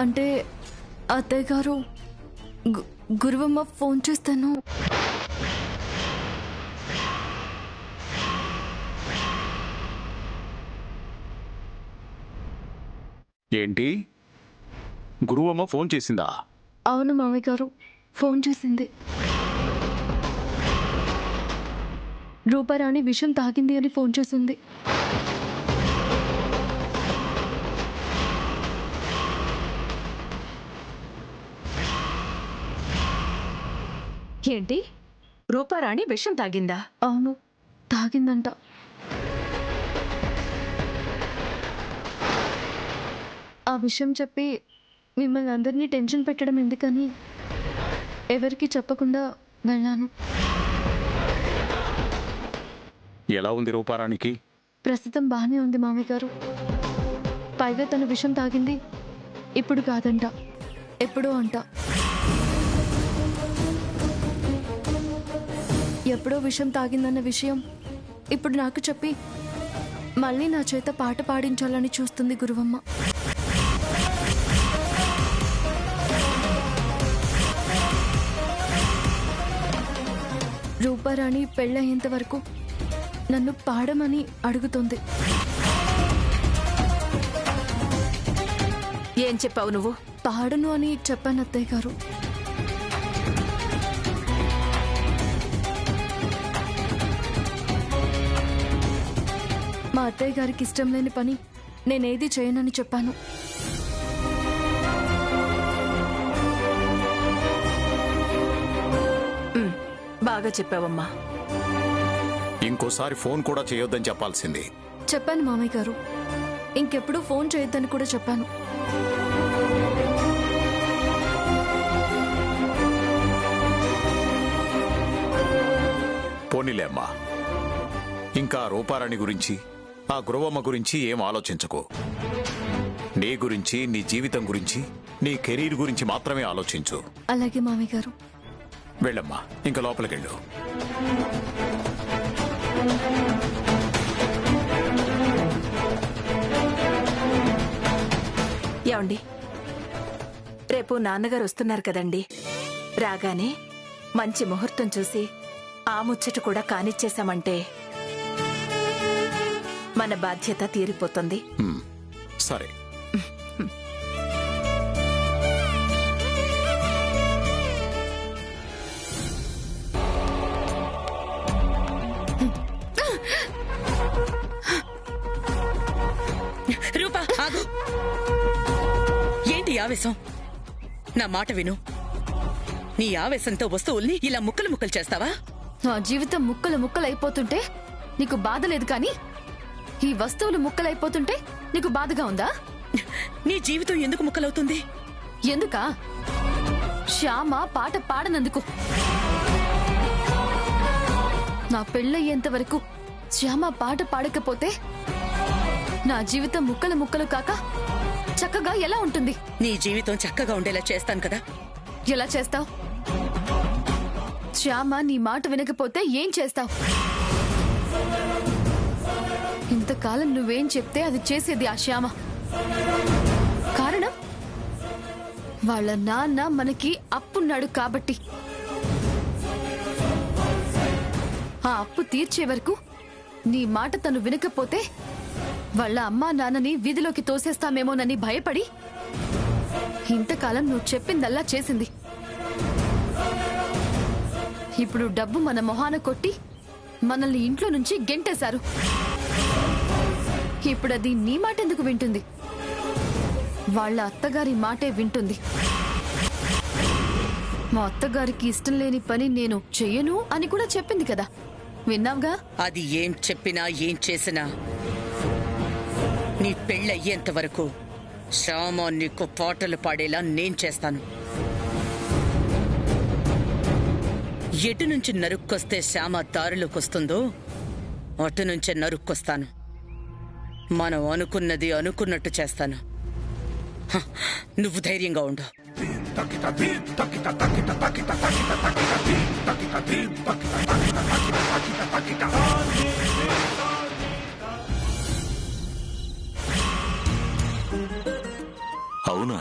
అంటే అత్తయ్య గారు గురువమ్మ ఫోన్ చేస్తాను. ఏంటి, గురువమ్మ ఫోన్ చేసిందా? అవును మామయ్య గారు, ఫోన్ చేసింది. రూపారాణి విషం తాగింది అని ఫోన్ చేసింది. ఏంటి, రూపారాణి విషం తాగిందా? అవును, తాగిందంట. ఆ విషయం చెప్పి మిమ్మల్ని అందరినీ టెన్షన్ పెట్టడం ఎందుకని ఎవరికి చెప్పకుండా వెళ్ళాను. ఎలా ఉంది రూపారానికి? ప్రస్తుతం బాగానే ఉంది మామయ్య గారు. పైగా తన విషం తాగింది ఇప్పుడు కాదంట, ఎప్పుడో అంట. ఎప్పుడో విషం తాగిందన్న విషయం ఇప్పుడు నాకు చెప్పి మళ్ళీ నా చేత పాట పాడించాలని చూస్తుంది గురువమ్మ. రూపారాణి పెళ్ళయ్యేంత వరకు నన్ను పాడమని అడుగుతుంది. ఏం చెప్పావు నువ్వు? పాడను అని చెప్పాను అత్తయ్య గారు. మా అత్తయ్య గారికి ఇష్టం లేని పని నేనేది చేయనని చెప్పాను. బాగా చెప్పావమ్మా. ఇంకోసారి ఫోన్ కూడా చేయొద్దని చెప్పాల్సింది. చెప్పాను మామయ్య గారు, ఇంకెప్పుడు ఫోన్ చేయొద్దని కూడా చెప్పాను. పోనీలే అమ్మా, ఇంకా రూపారాణి గురించి, ఆ గురువమ్మ గురించి ఏం ఆలోచించకు. నీ గురించి, నీ జీవితం గురించి, నీ కెరీర్ గురించి మాత్రమే ఆలోచించు. అలాగే మామయ్య గారు. వెళ్ళమ్మా, ఇంకా లోపలికెళ్ళు. ఏమండి, రేపు నాన్నగారు వస్తున్నారు కదండి. రాగానే మంచి ముహూర్తం చూసి ఆ ముచ్చట కూడా కానిచ్చేశామంటే మన బాధ్యత తీరిపోతుంది. సరే. రూపా, ఆగు. ఏంటి ఆవేశం? నా మాట విను. నీ ఆవేశంతో వస్తువుల్ని ఇలా ముక్కలు ముక్కలు చేస్తావా? నా జీవితం ముక్కలు ముక్కలు అయిపోతుంటే నీకు బాధ లేదు, కానీ ఈ వస్తువులు ముక్కలైపోతుంటే నీకు బాధగా ఉందా? నీ జీవితం ఎందుకు ముక్కలవుతుంది? ఎందుకా? శ్యామ పాట పాడనందుకు. నా పెళ్ళయ్యేంత వరకు శ్యామ పాట పాడకపోతే నా జీవితం ముక్కలు ముక్కలు కాక చక్కగా ఎలా ఉంటుంది? నీ జీవితం చక్కగా ఉండేలా చేస్తాను కదా. ఎలా చేస్తావు? శ్యామ నీ మాట వినకపోతే ఏం చేస్తావు? ఇంతకాలం నువ్వేం చెప్తే అది చేసేది ఆ శ్యామ. కారణం వాళ్ళ నాన్న మనకి అప్పున్నాడు కాబట్టి. ఆ అప్పు తీర్చే వరకు నీ మాట తను వినకపోతే వాళ్ళ అమ్మా నాన్నని వీధిలోకి తోసేస్తామేమోనని భయపడి ఇంతకాలం నువ్వు చెప్పిందల్లా చేసింది. ఇప్పుడు డబ్బు మన మొహాన కొట్టి మనల్ని ఇంట్లో నుంచి గెంటేశారు. ఇప్పుడు అది నీ మాట ఎందుకు వింటుంది? వాళ్ళ అత్తగారి మాటే వింటుంది. మా అత్తగారికి ఇష్టం లేని పని నేను చెయ్యను అని కూడా చెప్పింది కదా, విన్నావుగా? అది ఏం చెప్పినా ఏం చేసినా నీ పెళ్ళయ్యేంత వరకు శ్యామ నీకు పాటలు పాడేలా నేను చేస్తాను. ఎటు నుంచి నరుక్కొస్తే శ్యామ దారిలోకొస్తుందో అటు నుంచే నరుక్కొస్తాను. మనం అనుకున్నది అనుకున్నట్టు చేస్తాను. నువ్వు ధైర్యంగా ఉండు. అవునా?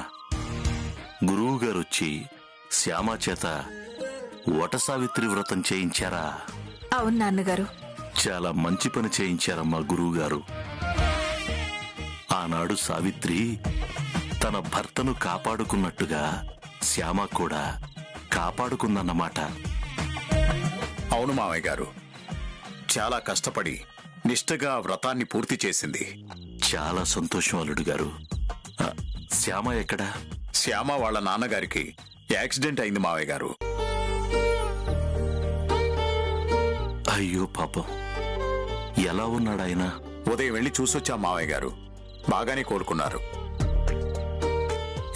గురువు గారొచ్చి శ్యామ చేత వట సావిత్రి వ్రతం చేయించారా? అవును నాన్నగారు. చాలా మంచి పని చేయించారమ్మా గురువుగారు. ఆనాడు సావిత్రి తన భర్తను కాపాడుకున్నట్టుగా శ్యామ కూడా కాపాడుకుందన్నమాట. అవును మావయ్య గారు, చాలా కష్టపడి నిష్ఠగా వ్రతాన్ని పూర్తి చేసింది. చాలా సంతోషం అల్లుడు గారు. శ్యామ ఎక్కడా? శ్యామ వాళ్ళ నాన్నగారికి యాక్సిడెంట్ అయింది మావయ్య గారు. అయ్యో పాపం, ఎలా ఉన్నాడాయన? ఉదయం వెళ్లి చూసొచ్చా మావయ్య గారు. బాగానే కోలుకున్నారు.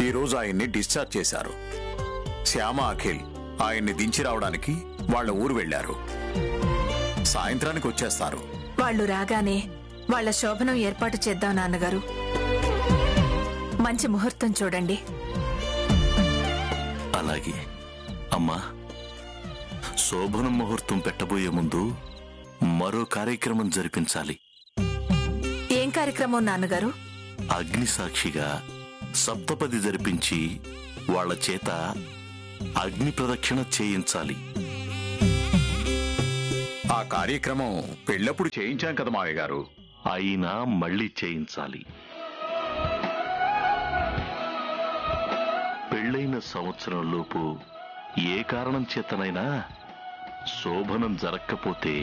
ఈరోజు ఆయన్ని డిశ్చార్జ్ చేశారు. శ్యామ, అఖిల్ ఆయన్ని దించి రావడానికి వాళ్ళ ఊరు వెళ్లారు. సాయంత్రానికి వచ్చేస్తారు. వాళ్ళు రాగానే వాళ్ళ శోభనం ఏర్పాటు చేద్దాం నాన్నగారు. మంచి ముహూర్తం చూడండి. అలాగే అమ్మా, శోభనం ముహూర్తం పెట్టబోయే ముందు మరో కార్యక్రమం జరిపించాలి. ఏం కార్యక్రమం నాన్నగారు? అగ్ని సాక్షిగా సప్తపది జరిపించి వాళ్ళ చేత అగ్ని ప్రదక్షిణ చేయించాలి. ఆ కార్యక్రమం పెళ్ళప్పుడు చేయించాం కదా మావయ్య గారు. అయినా మళ్ళీ చేయించాలి. పెళ్ళైన సంవత్సరంలోపు ఏ కారణం చేతనైనా శోభనం జరక్కపోతే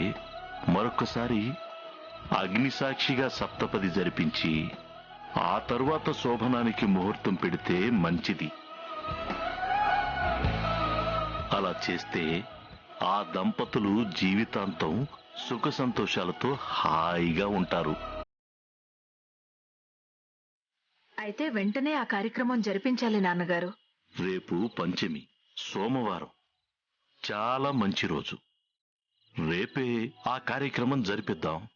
మరొకసారి అగ్నిసాక్షిగా సప్తపది జరిపించి ఆ తరువాత శోభనానికి ముహూర్తం పెడితే మంచిది. అలా చేస్తే ఆ దంపతులు జీవితాంతం సుఖ సంతోషాలతో హాయిగా ఉంటారు. అయితే వెంటనే ఆ కార్యక్రమం జరిపించాలి నాన్నగారు. రేపు పంచమి, సోమవారం, చాలా మంచి రోజు. రేపే ఆ కార్యక్రమం జరిపిద్దాం.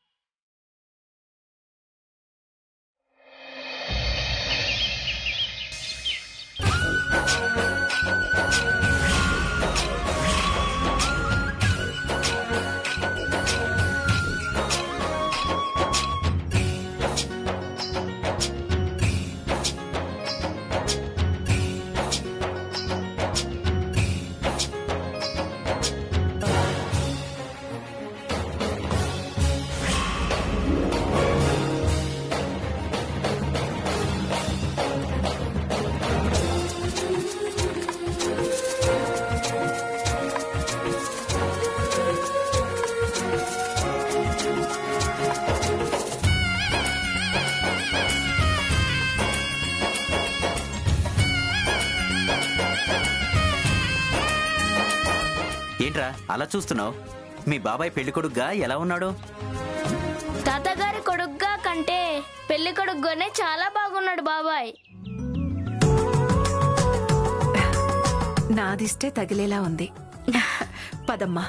ఏంట్రా అలా చూస్తున్నావు? మీ బాబాయ్ పెళ్లి కొడుగ్గా ఎలా ఉన్నాడు? తాతగారి కొడుగ్గా కంటే పెళ్లి కొడుగ్గానే చాలా బాగున్నాడు బాబాయ్. నాదిష్టే తగిలేలా ఉంది. పదమ్మా.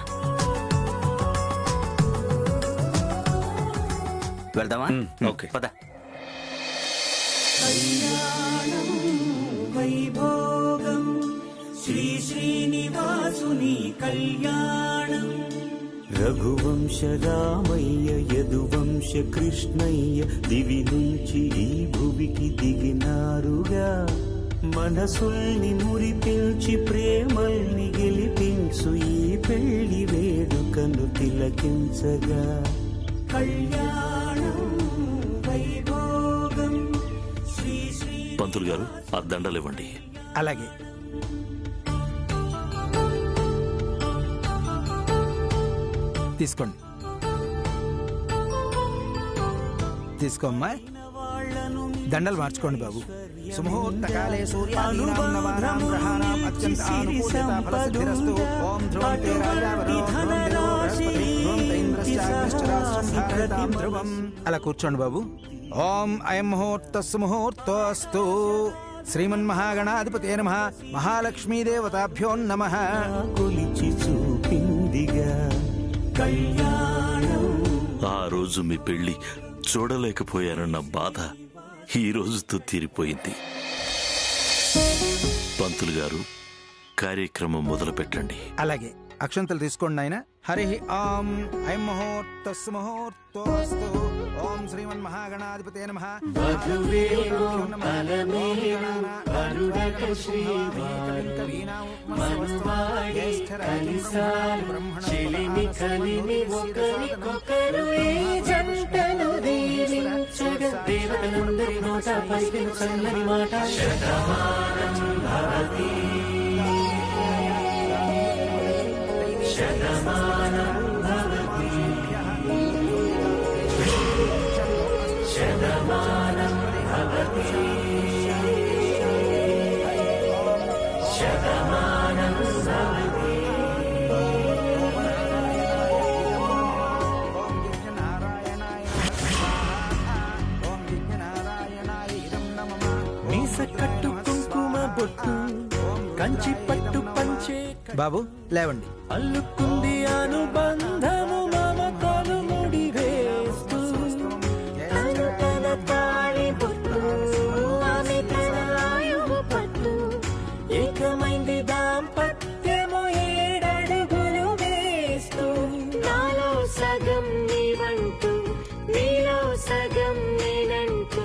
వెళ్దామా? ఓకే. పద. వైభోగం శ్రీ శ్రీనివాసుని కళ్యాణం. రఘువంశ రామయ్య యదువంశ కృష్ణయ్య దివి నుంచి ఈ భువికి దిగినారుగా. మనసుల్ని మురిపించి ప్రేమల్ని గెలిపించు ఈ పెళ్లి వేడుకను తిలకించగా. కళ్యాణం వైభోగం శ్రీ శ్రీ. పంతులు గారు, ఆ దండలివ్వండి. అలాగే. తీసుకోండి. తీసుకోమ్మా. దండలు మార్చుకోండి బాబు. సుముహూర్తకాలే సూర్యాదీనాం నవానాం గ్రహాణాం అత్యంత అనుకూలతా ఫలసిద్ధిరస్తు. ఓం ధ్రువం తే రాజావరో ధ్రువం దేవో బృహస్పతి ధ్రువం తే ఇంద్రశ్చాగ్నిశ్చరాశ్రం ధారయతాం ధ్రువం. అలా కూర్చోండి బాబు. ఓం అయం ముహూర్తస్సు ముహూర్తోస్తు. శ్రీమన్మహాగణాధిపతే నమః. మహాలక్ష్మీదేవతాభ్యో నమః. కొలిచి చూపిందిగా కళ్యాణం. ఆ రోజు మీ పెళ్లి చూడలేకపోయానన్న బాధ ఈ రోజుతో తీరిపోయింది. పంతులు గారు, కార్యక్రమం మొదలు పెట్టండి. అలాగే. అక్షంతలు తీసుకోండి నాయన. హరి ఓం ఐం ముహూర్తస్సు ముహూర్తోస్తు. ఓం ఓం శ్రీమన్మహాగణాధిపతే నమః. వధువేమో ఫలమేమో వరుడట కలిసారు చెలిమి కలిమి ఒకరికొకరు ఈ జంటను దీవించగా దేవతలందరి నోట పలికిన చల్లని మాట శతమానం భవతి శతమానం భవతి శతమానం భవతి శతమానం భవతి. మీస కట్టు కుంకుమ బొట్టు కంచి పట్టు పంచే బాబు లేవండి. అల్లుకుంది అనుబంధము మమతలు ముడి వేస్తూ తను తన తాళి బొట్టు ఆమె తన ఆయువు పట్టు ఏకమైంది దాంపత్యము 7 అడుగులు వేస్తూ నాలో సగం నీవంటూ నీలో సగం నేనంటూ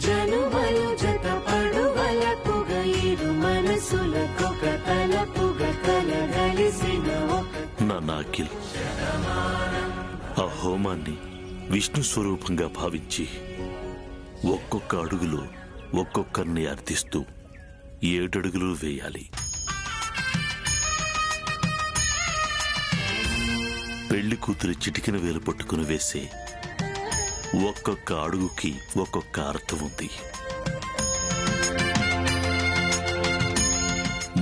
జనుమలు జత పడువలపుగ ఇరు మనసులకొక తలపుగ కలగలిసిన ఒక నాన్న అఖిల్ ఆ హోమాన్ని విష్ణు స్వరూపంగా భావించి ఒక్కొక్క అడుగులో ఒక్కొక్కరిని అర్థిస్తూ 7 అడుగులు వేయాలి. పెళ్లి కూతురి చిటికిన వేలు పట్టుకుని వేసే ఒక్కొక్క అడుగుకి ఒక్కొక్క అర్థం ఉంది.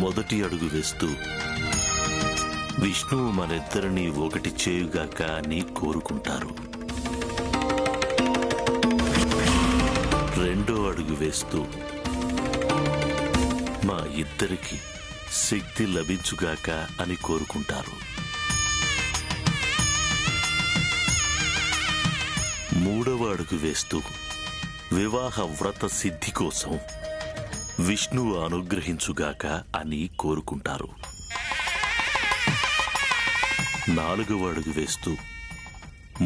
మొదటి అడుగు వేస్తూ విష్ణువు మనిద్దరినీ ఒకటి చేయుగాక అని కోరుకుంటారు. రెండో అడుగు వేస్తూ మా ఇద్దరికి శక్తి లభించుగాక అని కోరుకుంటారు. మూడవ అడుగు వేస్తూ వివాహ వ్రత సిద్ధి కోసం విష్ణువు అనుగ్రహించుగాక అని కోరుకుంటారు. నాలుగవ అడుగు వేస్తూ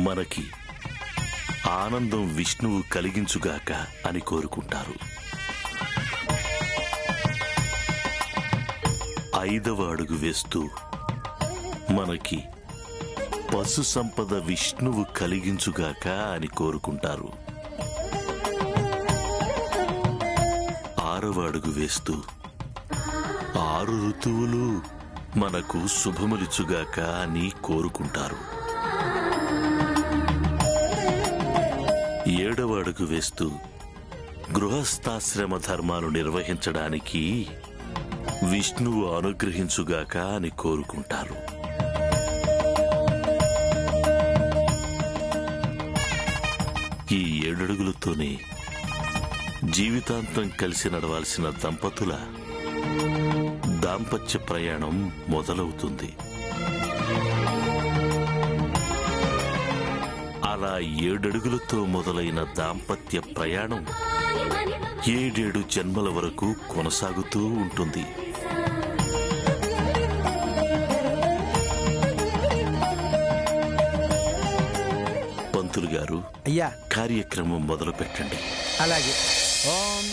మనకి ఆనందం విష్ణువు కలిగించుగాక అని కోరుకుంటారు. ఐదవ అడుగు వేస్తూ మనకి పశు సంపద విష్ణువు కలిగించుగాక అని కోరుకుంటారు. ఆరవ అడుగు వేస్తూ 6 ఋతువులు మనకు శుభములిచుగాక అని కోరుకుంటారు. ఏడవ అడుగు వేస్తూ గృహస్థాశ్రమ ధర్మాలు నిర్వహించడానికి విష్ణువు అనుగ్రహించుగాక అని కోరుకుంటారు. ఈ 7 అడుగులతోనే జీవితాంతం కలిసి నడవాల్సిన దంపతుల దాంపత్య ప్రయాణం మొదలవుతుంది. అలా 7 అడుగులతో మొదలైన దాంపత్య ప్రయాణం 7 జన్మల వరకు కొనసాగుతూ ఉంటుంది. పంతులు గారు, అయ్యా కార్యక్రమం మొదలు పెట్టండి. అలాగే. ఓం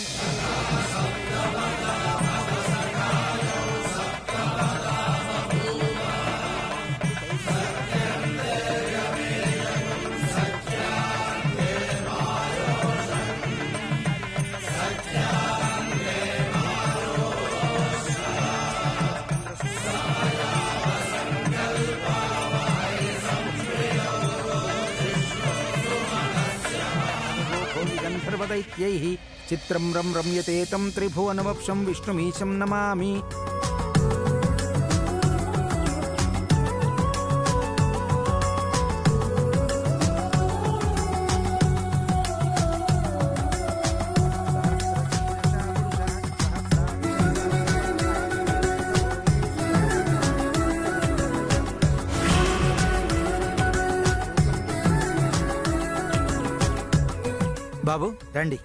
గంధర్వదైత్యైః చిత్రం రమ్యతే తం త్రిభువనమప్సం విష్ణుమీశం నమామి. బాబు రండి.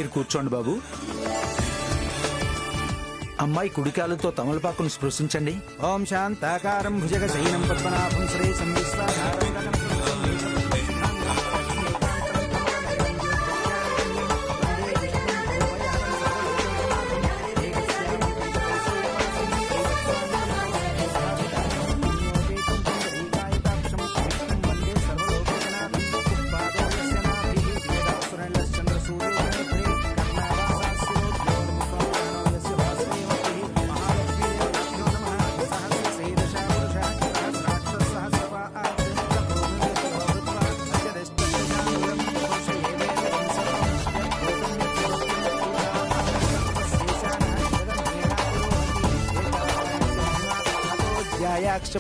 మీరు కూర్చోండి బాబు. అమ్మాయి కుడికాలుతో తమలపాకును స్పృశించండి. ఓం శాంతాకారం భుజగ శయనం పద్మనాభం శ్రేషం విశ్వాధారం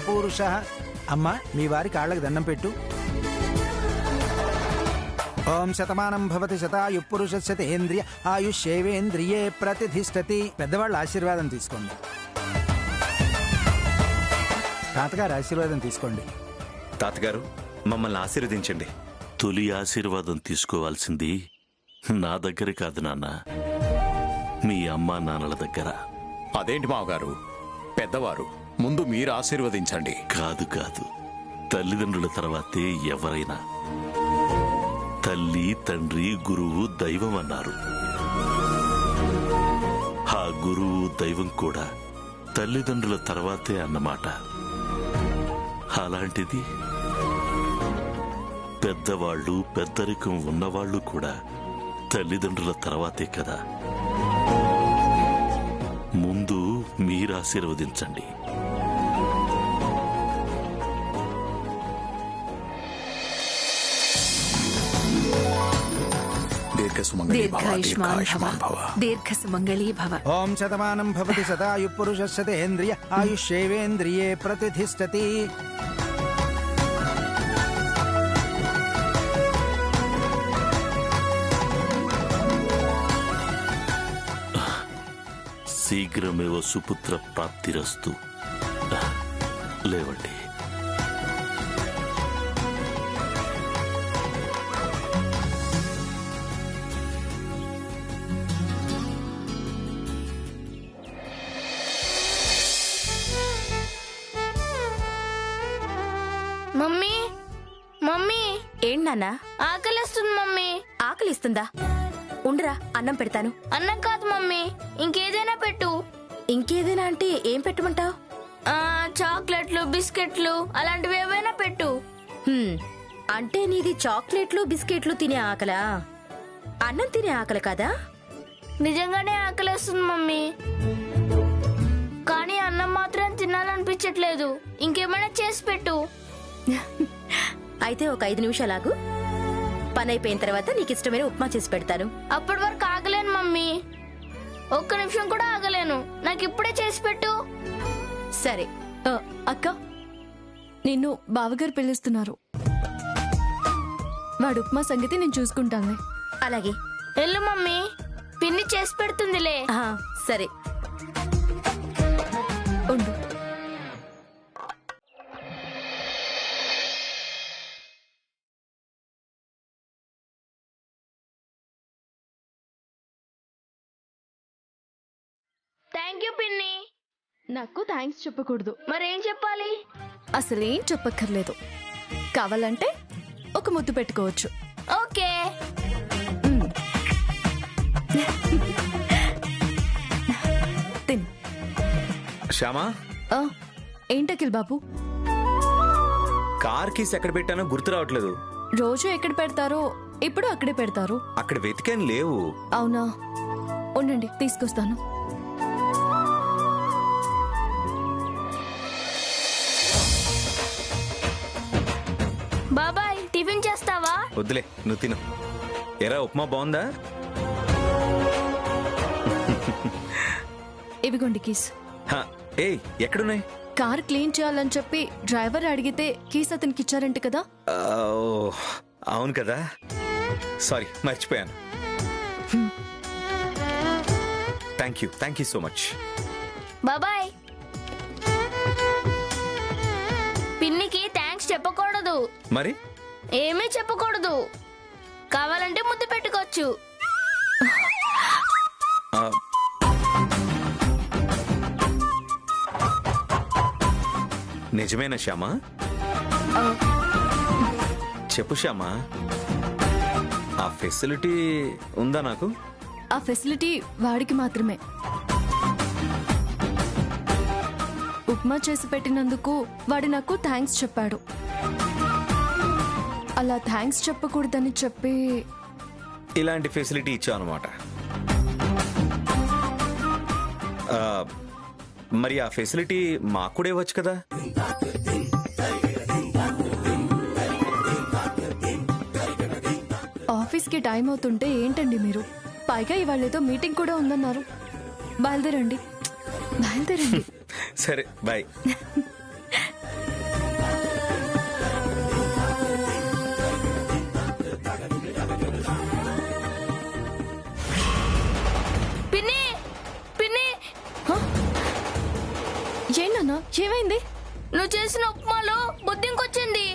పురుష. అమ్మా, మీ వారి కాళ్ళకి దండం పెట్టు. ఓం శతమానం భవతి శతాయు పురుషస్య తేంద్రియ ఆయుష్యేవేంద్రియే ప్రతిధిష్టతి. పెద్దవాళ్ళ ఆశీర్వాదం తీసుకోండి. తాతగారు ఆశీర్వాదం తీసుకోండి. తాతగారు, మమ్మల్ని ఆశీర్వదించండి. తొలి ఆశీర్వాదం తీసుకోవాల్సింది నా దగ్గర కాదు నాన్న, మీ అమ్మా నాన్నల దగ్గర. అదేంటి మావగారు, పెద్దవారు, ముందు మీరు ఆశీర్వదించండి. కాదు కాదు, తల్లిదండ్రుల తర్వాతే ఎవరైనా. తల్లి, తండ్రి, గురువు, దైవం అన్నారు. ఆ గురువు, దైవం కూడా తల్లిదండ్రుల తర్వాతే అన్నమాట. అలాంటిది పెద్దవాళ్ళు, పెద్దరికం ఉన్నవాళ్లు కూడా తల్లిదండ్రుల తర్వాతే కదా. ముందు మీరు ఆశీర్వదించండి. దీర్ఘ సుమంగళీ భవ. ఓం శతమానం భవతి శతాయు పురుషస్య తేంద్రియ ఆయుష్యేవేంద్రియే ప్రతిధిష్టతి. శీఘ్రమేవ సుపుత్ర ప్రాప్తిరస్తు. లేవండి. Mummy, mummy. ఏంటన్నా? ఆకలిస్తుంది మమ్మీ. ఆకలిస్తుందా? ఉండరా, అన్నం పెడతాను. అన్నం కాదు మమ్మీ, ఇంకేదైనా పెట్టు. ఇంకేదైనా అంటే ఏం పెట్టమంటావు? చాక్లెట్లు, బిస్కెట్లు అలాంటివి ఏవైనా పెట్టు. అంటే నీది చాక్లెట్లు, బిస్కెట్లు తినే ఆకలా, అన్నం తినే ఆకలి కదా? నిజంగానే ఆకలిస్తుంది మమ్మీ, కానీ అన్నం మాత్రం తినాలనిపించట్లేదు. ఇంకేమైనా చేసి పెట్టు. అయితే ఒక 5 నిమిషాలు ఆగు. పని అయిపోయిన తర్వాత నీకు ఇష్టమైన ఉప్మా చేసి పెడతాను. అప్పటి వరకు ఆగలేను మమ్మీ, ఒక్క నిమిషం కూడా ఆగలేను. నాకు ఇప్పుడే చేసి పెట్టు. సరే. అక్క, నిన్ను బావగారు పిలుస్తున్నారు. వాడు ఉప్మా సంగతి నేను చూసుకుంటాను. అలాగే. వెళ్ళు మమ్మీ, పిన్ని చేసి పెడుతుందిలే. సరే ఉండు. థ్యాంక్ యూ పిన్ని. నాకు థ్యాంక్స్ చెప్పకూడదు. మరేం చెప్పాలి? అసలేం చెప్పక్కర్లేదు. కావాలంటే ఒక ముద్దు పెట్టుకోవచ్చు. ఓకే. తిన్. శ్యామా, ఏంటకిల్ బాబు? కార్ కీస్ ఎక్కడ పెట్టానో గుర్తు రావట్లేదు. రోజు ఎక్కడ పెడతారో ఇప్పుడు అక్కడే పెడతారు. అక్కడ వెతికాను, లేవు. అవునా, ఉండండి తీసుకొస్తాను. బాబాయ్, టిఫిన్ చేస్తావా? వద్దులే, నువ్వు తిను. ఎరా, ఉప్మా బాగుందా? ఇవిగోండి కీస్. ఏయ్, ఎక్కడున్నాయి? కార్ క్లీన్ చేయాలని చెప్పి డ్రైవర్ అడిగితే కీస్ అతనికి ఇచ్చారంట కదా. అవును కదా, సారీ, మర్చిపోయాను. Thank you so much. బాబాయ్, పిన్నికి థ్యాంక్స్ చెప్పకూడదు. మరి ఏమీ చెప్పకూడదు. కావాలంటే ముద్దు పెట్టుకోవచ్చు. ఆ, నిజమేనా శ్యామా? చెప్పు శ్యామా, ఆ ఫెసిలిటీ ఉందా నాకు? ఆ ఫెసిలిటీ వాడికి మాత్రమే. ఉప్మా చేసి పెట్టినందుకు వాడు నాకు థ్యాంక్స్ చెప్పాడు. అలా థ్యాంక్స్ చెప్పకూడదని చెప్పి ఇలాంటి ఫెసిలిటీ ఇచ్చావు అనమాట. మరి ఆ ఫెసిలిటీ మాకు కూడా ఇవ్వచ్చు కదా? ఆఫీస్కి టైం అవుతుంటే ఏంటండి మీరు? పైగా ఇవాళ ఏదో మీటింగ్ కూడా ఉందన్నారు. బయలుదేరండి, బయలుదేరండి. సరే బాయ్. పిన్ని పిన్ని ఏంటన్నా, ఏమైంది? నువ్వు చేసిన ఉప్మాలో బొద్దింకొచ్చింది.